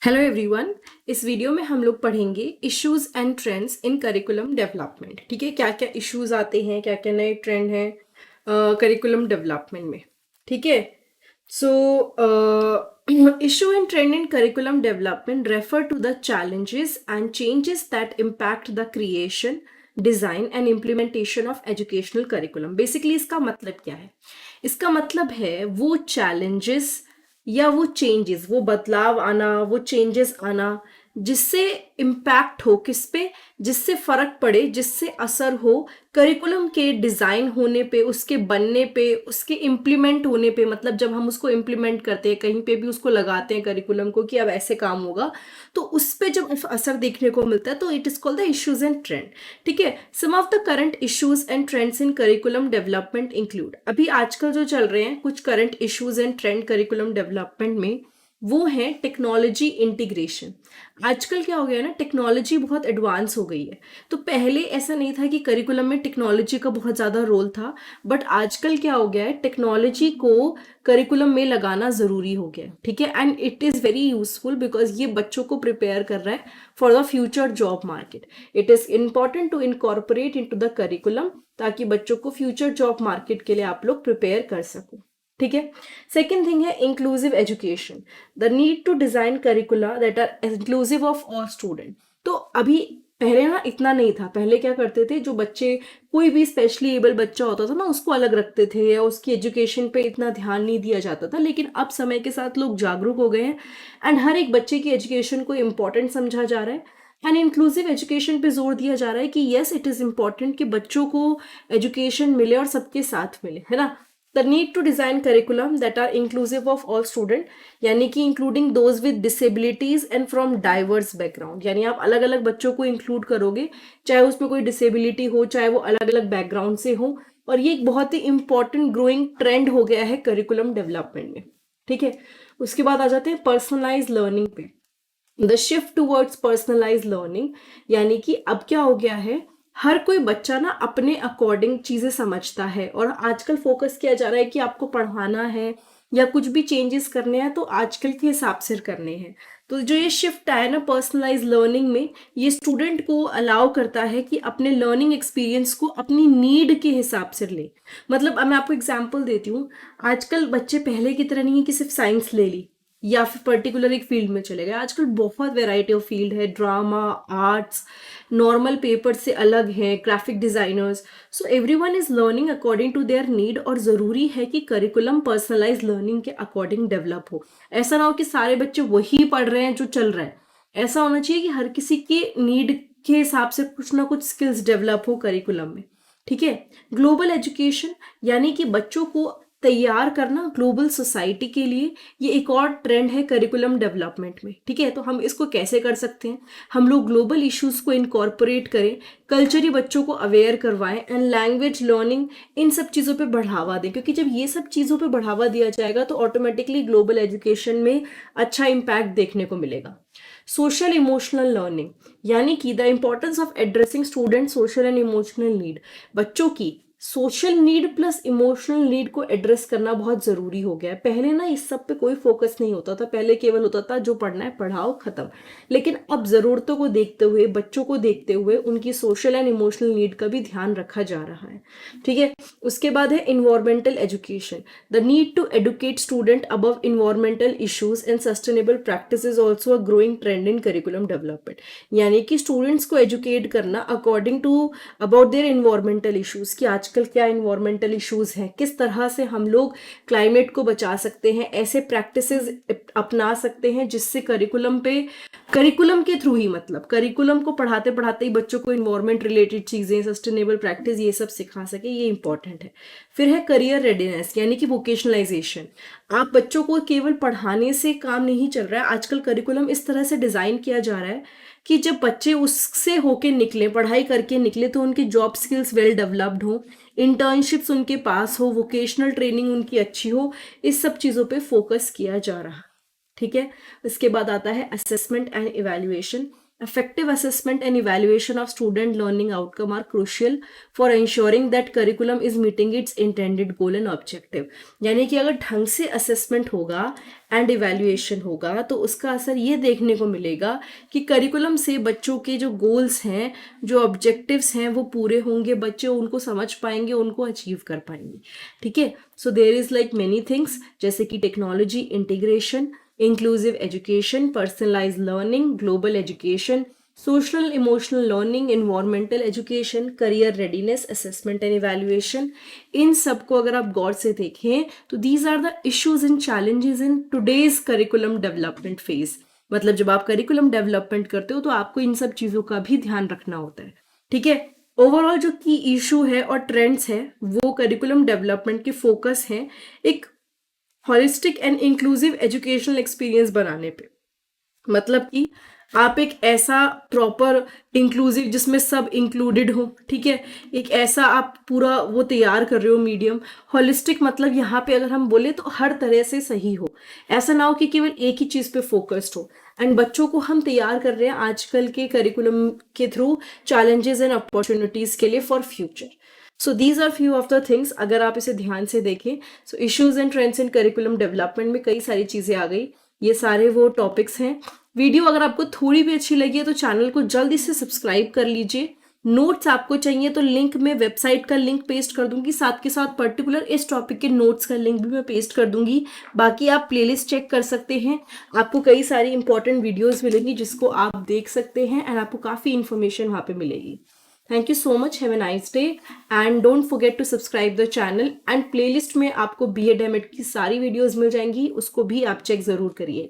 Hello everyone. इस video में हम लोग पढ़ेंगे issues and trends in curriculum development. ठीक है, क्या क्या इश्यूज आते हैं, क्या क्या नए ट्रेंड हैं करिकुलम डेवलपमेंट में। ठीक है, so issue and trend in curriculum development refer to the challenges and changes that impact the creation, design and implementation of educational curriculum. Basically इसका मतलब क्या है? इसका मतलब है वो चैलेंजेस या वो चेंजेस, वो बदलाव आना, वो चेंजेस आना जिससे इम्पैक्ट हो किस पे, जिससे फर्क पड़े, जिससे असर हो करिकुलम के डिजाइन होने पे, उसके बनने पे, उसके इम्प्लीमेंट होने पे। मतलब जब हम उसको इम्प्लीमेंट करते हैं, कहीं पे भी उसको लगाते हैं करिकुलम को कि अब ऐसे काम होगा, तो उस पे जब असर देखने को मिलता है तो it is called the issues and trend. ठीक है, some of the current issues and trends in curriculum development include, अभी आजकल जो चल रहे हैं कुछ current issues and trend curriculum development में, वो है टेक्नोलॉजी इंटीग्रेशन। आजकल क्या हो गया है ना, टेक्नोलॉजी बहुत एडवांस हो गई है। तो पहले ऐसा नहीं था कि करिकुलम में टेक्नोलॉजी का बहुत ज़्यादा रोल था, बट आजकल क्या हो गया है, टेक्नोलॉजी को करिकुलम में लगाना ज़रूरी हो गया है। ठीक है, and it is very useful because ये बच्चों को प्रिपेयर कर रहा है for the future job market. It is important to incorporate into the curriculum, ताकि बच्चों को फ्यूचर जॉब मार्केट के लिए आप लोग प्रिपेयर कर सको। ठीक है, सेकेंड थिंग है inclusive education, the need to design curricula that are inclusive of all student. तो अभी पहले ना इतना नहीं था। पहले क्या करते थे, जो बच्चे, कोई भी स्पेशली एबल बच्चा होता था ना, उसको अलग रखते थे या उसकी एजुकेशन पे इतना ध्यान नहीं दिया जाता था। लेकिन अब समय के साथ लोग जागरूक हो गए हैं एंड हर एक बच्चे की एजुकेशन को इम्पोर्टेंट समझा जा रहा है एंड इंक्लूसिव एजुकेशन पे जोर दिया जा रहा है कि यस इट इज़ इम्पॉर्टेंट कि बच्चों को एजुकेशन मिले और सबके साथ मिले, है ना। The need to design curriculum that are inclusive of all student, यानी कि including those with disabilities and from diverse background. यानी आप अलग अलग बच्चों को इंक्लूड करोगे, चाहे उसमें कोई डिसेबिलिटी हो, चाहे वो अलग अलग बैकग्राउंड से हो। और ये एक बहुत ही इंपॉर्टेंट ग्रोइंग ट्रेंड हो गया है करिकुलम डेवलपमेंट में। ठीक है, उसके बाद आ जाते हैं पर्सनलाइज लर्निंग पे। The shift towards personalise learning, यानी कि अब क्या हो गया है, हर कोई बच्चा ना अपने अकॉर्डिंग चीज़ें समझता है और आजकल फोकस किया जा रहा है कि आपको पढ़ाना है या कुछ भी चेंजेस करने हैं तो आजकल के हिसाब से करने हैं। तो जो ये शिफ्ट आया ना पर्सनलाइज लर्निंग में, ये स्टूडेंट को अलाउ करता है कि अपने लर्निंग एक्सपीरियंस को अपनी नीड के हिसाब से ले। मतलब अब मैं आपको एग्जांपल देती हूँ, आजकल बच्चे पहले की तरह नहीं है कि सिर्फ साइंस ले ली या फिर पर्टिकुलर एक फील्ड में चले गए। आजकल बहुत वैरायटी ऑफ फील्ड है, ड्रामा, आर्ट्स, नॉर्मल पेपर से अलग है, graphic designers. So everyone is learning according to their need और ज़रूरी है कि करिकुलम पर्सनलाइज लर्निंग के अकॉर्डिंग डेवलप हो। ऐसा ना हो कि सारे बच्चे वही पढ़ रहे हैं जो चल रहा है। ऐसा होना चाहिए कि हर किसी के नीड के हिसाब से कुछ ना कुछ स्किल्स डेवलप हो करिकुलम में। ठीक है, ग्लोबल एजुकेशन, यानी कि बच्चों को तैयार करना ग्लोबल सोसाइटी के लिए, ये एक और ट्रेंड है करिकुलम डेवलपमेंट में। ठीक है, तो हम इसको कैसे कर सकते हैं, हम लोग ग्लोबल इश्यूज को इनकॉर्पोरेट करें, कल्चरी बच्चों को अवेयर करवाएं एंड लैंग्वेज लर्निंग, इन सब चीज़ों पे बढ़ावा दें। क्योंकि जब ये सब चीज़ों पे बढ़ावा दिया जाएगा तो ऑटोमेटिकली ग्लोबल एजुकेशन में अच्छा इम्पैक्ट देखने को मिलेगा। सोशल इमोशनल लर्निंग, यानी कि the importance of addressing student social and emotional need, बच्चों की social need plus emotional need को एड्रेस करना बहुत ज़रूरी हो गया है। पहले ना इस सब पे कोई फोकस नहीं होता था, पहले केवल होता था जो पढ़ना है पढ़ाओ खत्म। लेकिन अब ज़रूरतों को देखते हुए, बच्चों को देखते हुए उनकी सोशल एंड इमोशनल नीड का भी ध्यान रखा जा रहा है। ठीक है, उसके बाद है environmental education, the need to educate student about environmental issues and sustainable practice is also a growing trend in curriculum development. यानी कि स्टूडेंट्स को एजुकेट करना according to about their environmental issues, कि आजकल क्या इन्वायरमेंटल इश्यूज हैं, किस तरह से हम लोग क्लाइमेट को बचा सकते हैं, ऐसे प्रैक्टिसेस अपना सकते हैं जिससे करिकुलम के थ्रू ही, मतलब करिकुलम को पढ़ाते पढ़ाते ही बच्चों को इन्वायरमेंट रिलेटेड चीज़ें, सस्टेनेबल प्रैक्टिस, ये सब सिखा सके, ये इंपॉर्टेंट है। फिर है करियर रेडीनेस, यानी कि वोकेशनलाइजेशन। आप बच्चों को केवल पढ़ाने से काम नहीं चल रहा है, आजकल करिकुलम इस तरह से डिज़ाइन किया जा रहा है कि जब बच्चे उससे होके निकले, पढ़ाई करके निकले, तो उनकी जॉब स्किल्स वेल डेवलप्ड हो, इंटर्नशिप्स उनके पास हो, वोकेशनल ट्रेनिंग उनकी अच्छी हो, इस सब चीज़ों पे फोकस किया जा रहा है। ठीक है, इसके बाद आता है assessment and evaluation, Effective assessment and evaluation of student learning outcome are crucial for ensuring that curriculum is meeting its intended goal and objective. यानी कि अगर ढंग से assessment होगा and evaluation होगा तो उसका असर ये देखने को मिलेगा कि curriculum से बच्चों के जो goals हैं, जो objectives हैं वो पूरे होंगे, बच्चे उनको समझ पाएंगे, उनको achieve कर पाएंगे. ठीक है. So there is like many things जैसे कि technology integration, inclusive education, personalized learning, global education, social emotional learning, environmental education, career readiness, assessment and evaluation. इन सब को अगर आप गौर से देखें तो these are the issues and challenges in today's curriculum development phase. मतलब जब आप curriculum development करते हो तो आपको इन सब चीज़ों का भी ध्यान रखना होता है. ठीक है. ओवरऑल जो की इशू है और ट्रेंड्स है वो करिकुलम डेवलपमेंट के फोकस हैं एक holistic and inclusive educational experience बनाने पे. मतलब कि आप एक ऐसा प्रॉपर इंक्लूसिव जिसमें सब इंक्लूडेड हो. ठीक है. एक ऐसा आप पूरा वो तैयार कर रहे हो मीडियम. हॉलिस्टिक मतलब यहाँ पे अगर हम बोले तो हर तरह से सही हो. ऐसा ना हो कि केवल एक ही चीज़ पे फोकस्ड हो. एंड बच्चों को हम तैयार कर रहे हैं आजकल के करिकुलम के थ्रू चैलेंजेस एंड अपॉर्चुनिटीज़ के लिए for future. So these are few of the things. अगर आप इसे ध्यान से देखें so issues and trends in curriculum development में कई सारी चीज़ें आ गई. ये सारे वो टॉपिक्स हैं. वीडियो अगर आपको थोड़ी भी अच्छी लगी है तो चैनल को जल्दी से सब्सक्राइब कर लीजिए. नोट्स आपको चाहिए तो लिंक में वेबसाइट का लिंक पेस्ट कर दूंगी, साथ के साथ पर्टिकुलर इस टॉपिक के नोट्स का लिंक भी मैं पेस्ट कर दूंगी. बाकी आप प्लेलिस्ट चेक कर सकते हैं. आपको कई सारी इंपॉर्टेंट वीडियोस मिलेंगी जिसको आप देख सकते हैं एंड आपको काफ़ी इन्फॉर्मेशन वहाँ पे मिलेगी. Thank you so much. Have a nice day and don't forget to subscribe the channel. And playlist में आपको BEd MAd की सारी वीडियोस मिल जाएंगी, उसको भी आप चेक ज़रूर करिए.